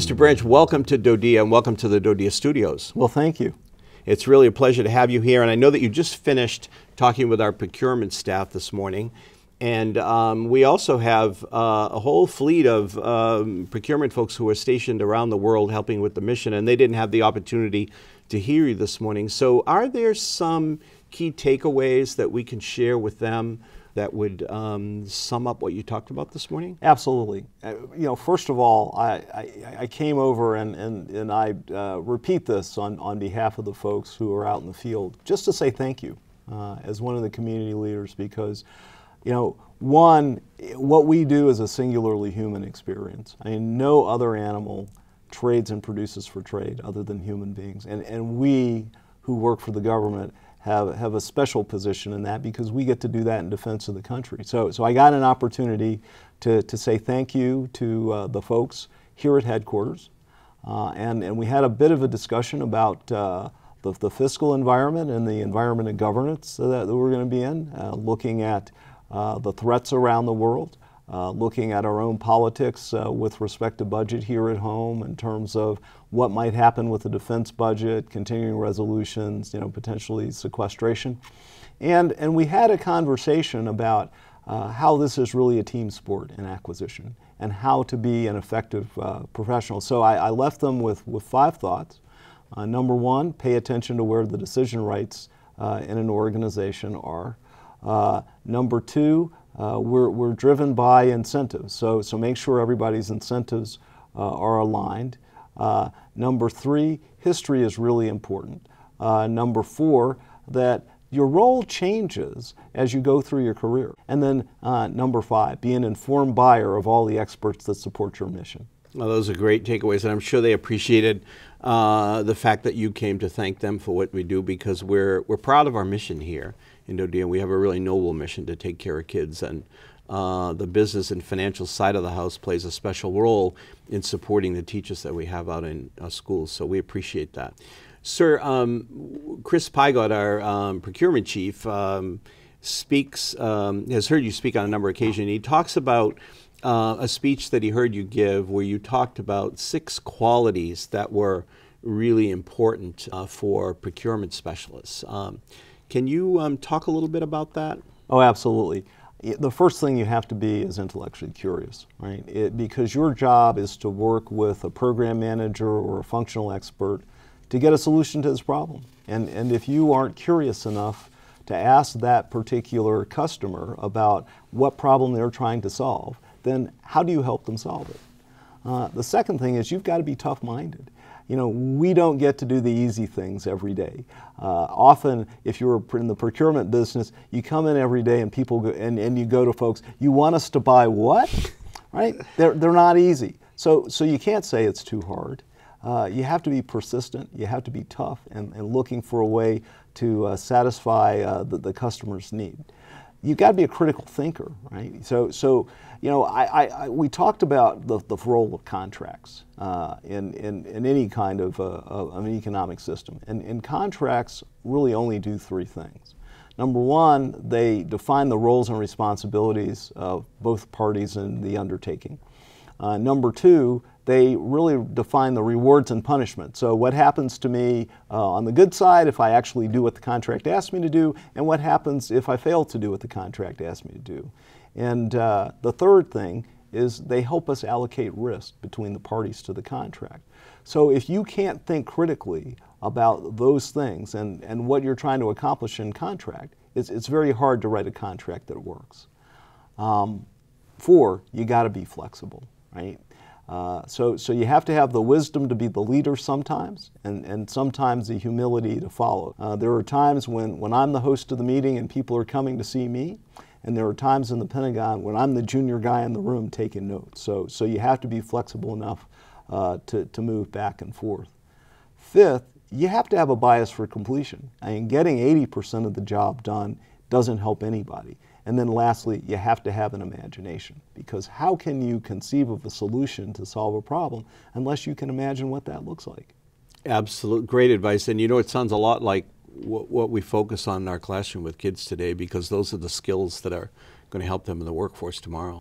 Mr. Branch, welcome to DoDEA and welcome to the DoDEA studios. Well, thank you. It's really a pleasure to have you here, and I know that you just finished talking with our procurement staff this morning, and we also have a whole fleet of procurement folks who are stationed around the world helping with the mission, and they didn't have the opportunity to hear you this morning. So are there some key takeaways that we can share with them that would sum up what you talked about this morning? Absolutely. First of all, I came over and I repeat this on behalf of the folks who are out in the field, just to say thank you as one of the community leaders, because, one, what we do is a singularly human experience. I mean, no other animal trades and produces for trade other than human beings. And we who work for the government have a special position in that, because we get to do that in defense of the country. So I got an opportunity to say thank you to the folks here at headquarters, and we had a bit of a discussion about the fiscal environment and the environment of governance that we're going to be in, looking at the threats around the world, looking at our own politics with respect to budget here at home in terms of what might happen with the defense budget, continuing resolutions, potentially sequestration. And we had a conversation about how this is really a team sport in acquisition and how to be an effective professional. So I left them with 5 thoughts. Number 1, pay attention to where the decision rights in an organization are. Number 2, we're driven by incentives, so make sure everybody's incentives are aligned. Number 3, history is really important. Number 4, that your role changes as you go through your career. And then number 5, be an informed buyer of all the experts that support your mission. Well, those are great takeaways, and I'm sure they appreciated the fact that you came to thank them for what we do, because we're proud of our mission here in DoDEA. We have a really noble mission to take care of kids, and the business and financial side of the house plays a special role in supporting the teachers that we have out in schools, so we appreciate that. Sir, Chris Pygott, our procurement chief, has heard you speak on a number of occasions. He talks about a speech that he heard you give where you talked about 6 qualities that were really important for procurement specialists. Can you talk a little bit about that? Oh, absolutely. The first thing you have to be is intellectually curious, right? Because your job is to work with a program manager or a functional expert to get a solution to this problem. And if you aren't curious enough to ask that particular customer about what problem they're trying to solve, then how do you help them solve it? The second thing is you've got to be tough-minded. We don't get to do the easy things every day. Often, if you're in the procurement business, you come in every day and people go, and you go to folks, you want us to buy what? Right? They're not easy. So you can't say it's too hard. You have to be persistent. You have to be tough and looking for a way to satisfy the customer's need. You've got to be a critical thinker, right? We talked about the role of contracts in any kind of an economic system. And contracts really only do 3 things. Number 1, they define the roles and responsibilities of both parties in the undertaking. Number 2, they really define the rewards and punishment. So what happens to me on the good side if I actually do what the contract asked me to do, and what happens if I fail to do what the contract asked me to do. And the third thing is they help us allocate risk between the parties to the contract. So if you can't think critically about those things and what you're trying to accomplish in contract, it's very hard to write a contract that works. 4, you got to be flexible, right? So you have to have the wisdom to be the leader sometimes, and sometimes the humility to follow. There are times when I'm the host of the meeting and people are coming to see me, and there are times in the Pentagon when I'm the junior guy in the room taking notes. So you have to be flexible enough to move back and forth. 5th, you have to have a bias for completion. I mean, getting 80% of the job done doesn't help anybody. And then lastly, you have to have an imagination, because how can you conceive of a solution to solve a problem unless you can imagine what that looks like? Absolute great advice. And it sounds a lot like what we focus on in our classroom with kids today, because those are the skills that are going to help them in the workforce tomorrow.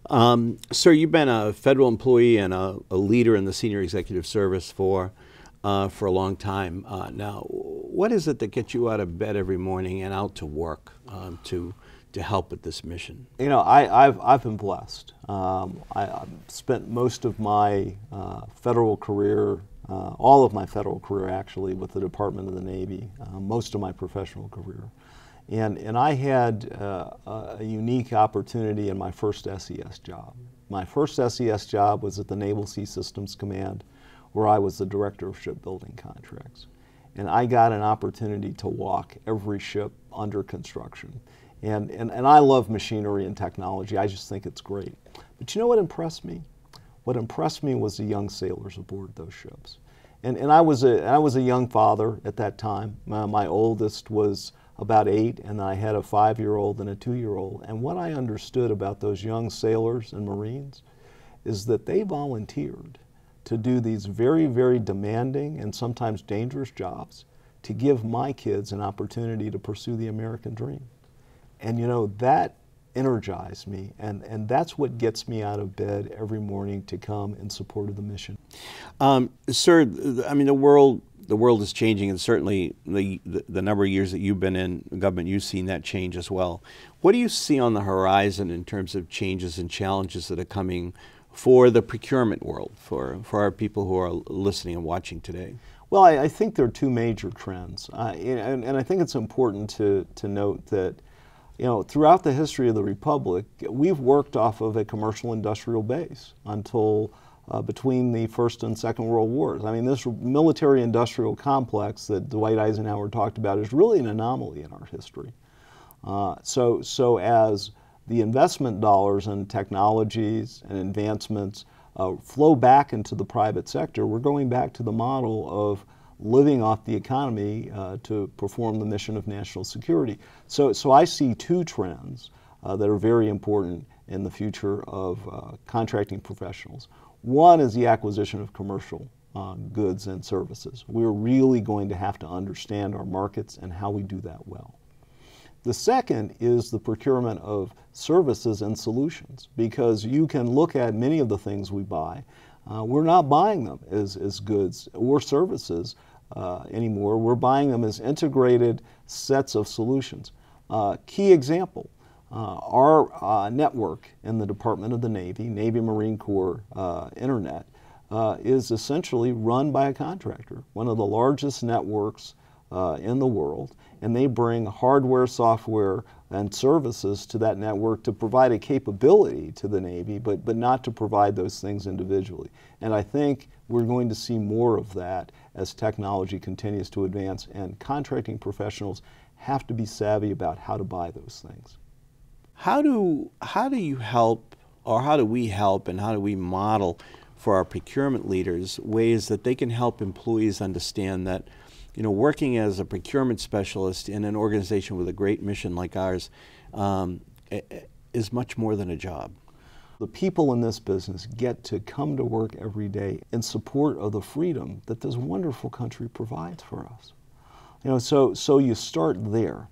Sir, you've been a federal employee and a leader in the senior executive service for a long time now. What is it that gets you out of bed every morning and out to work to help with this mission? You know, I've been blessed. I've spent most of my federal career, all of my federal career actually, with the Department of the Navy, most of my professional career. And I had a unique opportunity in my first SES job. My first SES job was at the Naval Sea Systems Command, where I was the Director of Shipbuilding Contracts. And I got an opportunity to walk every ship under construction. And I love machinery and technology. I just think it's great. But you know what impressed me? What impressed me was the young sailors aboard those ships. And I was a young father at that time. My oldest was about 8, and I had a 5-year-old and a 2-year-old. And what I understood about those young sailors and Marines is that they volunteered to do these very, very demanding and sometimes dangerous jobs to give my kids an opportunity to pursue the American dream. And you know, that energized me, and that's what gets me out of bed every morning to come in support of the mission. Sir, I mean, the world is changing, and certainly the number of years that you've been in government, you've seen that change as well. What do you see on the horizon in terms of changes and challenges that are coming for the procurement world, for our people who are listening and watching today? Well, I think there are two major trends, and I think it's important to note that, you know, throughout the history of the Republic, we've worked off of a commercial industrial base until between the First and Second World Wars. I mean, this military industrial complex that Dwight Eisenhower talked about is really an anomaly in our history. So as the investment dollars and technologies and advancements flow back into the private sector, we're going back to the model of living off the economy to perform the mission of national security. So I see two trends that are very important in the future of contracting professionals. One is the acquisition of commercial goods and services. We're really going to have to understand our markets and how we do that well. The second is the procurement of services and solutions, because you can look at many of the things we buy. We're not buying them as goods or services anymore. We're buying them as integrated sets of solutions. Key example, our network in the Department of the Navy, Navy Marine Corps Internet, is essentially run by a contractor, one of the largest networks in the world, and they bring hardware, software, and services to that network to provide a capability to the Navy, but not to provide those things individually. And I think we're going to see more of that as technology continues to advance, and contracting professionals have to be savvy about how to buy those things. How do you help, or how do we help, and how do we model for our procurement leaders ways that they can help employees understand that, you know, working as a procurement specialist in an organization with a great mission like ours is much more than a job? The people in this business get to come to work every day in support of the freedom that this wonderful country provides for us. You know, so you start there.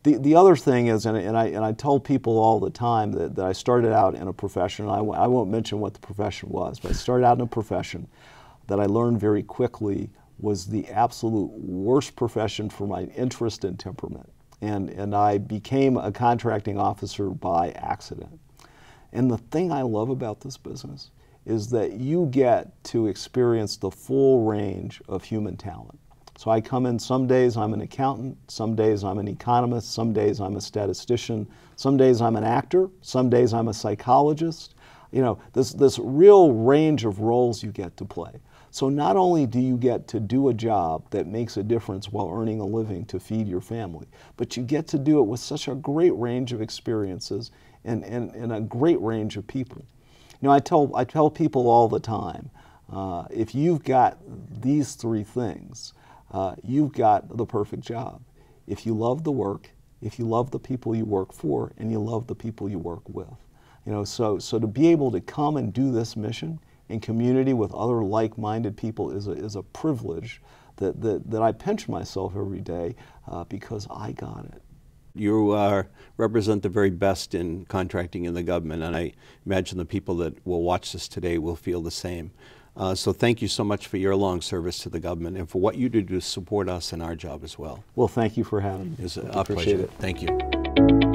The other thing is, and I tell people all the time that I started out in a profession. I won't mention what the profession was, but I started out in a profession that I learned very quickly was the absolute worst profession for my interest and temperament. And I became a contracting officer by accident. And the thing I love about this business is that you get to experience the full range of human talent. So I come in, some days I'm an accountant, some days I'm an economist, some days I'm a statistician, some days I'm an actor, some days I'm a psychologist. You know, this real range of roles you get to play. So not only do you get to do a job that makes a difference while earning a living to feed your family, but you get to do it with such a great range of experiences and a great range of people. You know, I tell people all the time, if you've got these three things, you've got the perfect job. If you love the work, if you love the people you work for, and you love the people you work with. You know, so to be able to come and do this mission in community with other like-minded people is a privilege that I pinch myself every day because I got it. You represent the very best in contracting in the government, and I imagine the people that will watch this today will feel the same. So thank you so much for your long service to the government and for what you do to support us in our job as well. Well, thank you for having me. It's a Appreciate pleasure. it. Thank you.